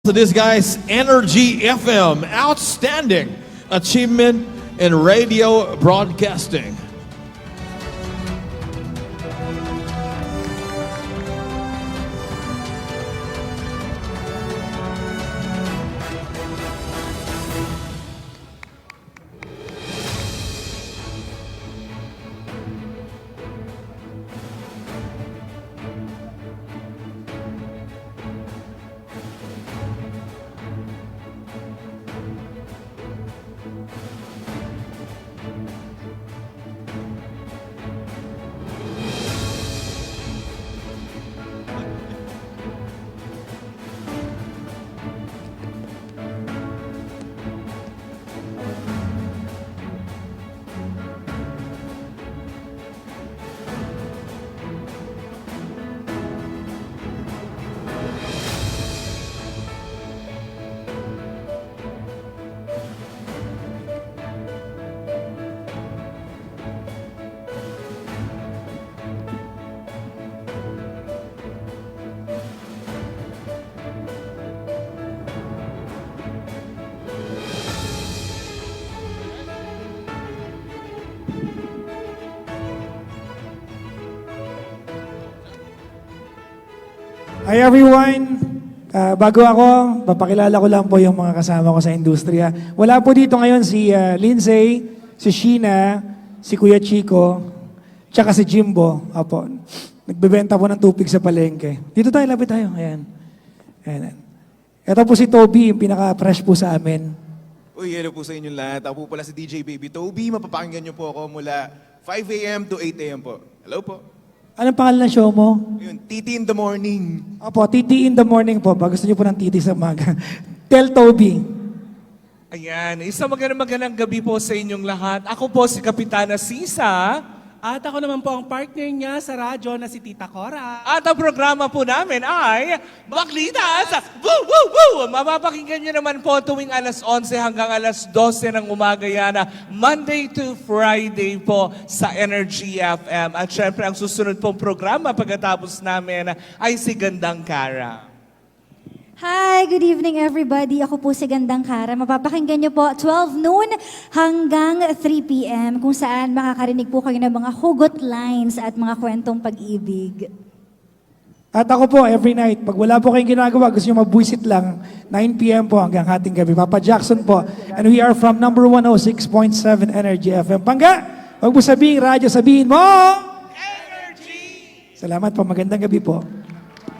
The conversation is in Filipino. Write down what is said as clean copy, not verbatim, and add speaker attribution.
Speaker 1: To this guy's Energy FM, outstanding achievement in radio broadcasting.
Speaker 2: Hi everyone! Bago ako, papakilala ko lang po yung mga kasama ko sa industriya. Wala po dito ngayon si Lindsay, si Sheena, si Kuya Chico, tsaka si Jimbo. Apo, nagbebenta po ng tupig sa palengke. Dito tayo, lapit tayo. Ayan. Ayan. Ito po si Toby, yung pinaka-fresh po sa amin.
Speaker 3: Uy, hello po sa inyong lahat. Ako po pala si DJ Baby Toby. Mapapakinggan niyo po ako mula 5 a.m. to 8 a.m. po. Hello po.
Speaker 2: Anong pangalan ng show mo?
Speaker 3: Yun, Titi in the Morning.
Speaker 2: Opo, Titi in the Morning po. Pag gusto niyo po ng titi sa umaga. Tell Toby.
Speaker 4: Ayan, isang magandang gabi po sa inyong lahat. Ako po si Kapitana Sisa.
Speaker 5: At ako naman po ang partner niya sa radyo na si Tita Cora.
Speaker 4: At ang programa po namin ay Baklitas! Woo! Woo! Woo! Mapapakinggan nyo naman po tuwing alas 11 hanggang alas 12 ng umaga yan. Monday to Friday po sa Energy FM. At syempre ang susunod pong programa pagkatapos namin ay si Gandang Kara.
Speaker 6: Hi, good evening everybody. Ako po si Gandang Kara. Mapapakinggan niyo po 12 noon hanggang 3 p.m. kung saan makakarinig po kayo ng mga hugot lines at mga kwentong pag-ibig.
Speaker 2: At ako po, every night, pag wala po kayong ginagawa, gusto nyo mabuisit lang, 9 p.m. po hanggang hating gabi. Papa Jackson po. And we are from number 106.7 Energy FM. Pangga, wag mo sabihin radyo, sabihin mo!
Speaker 4: Energy!
Speaker 2: Salamat po, magandang gabi po.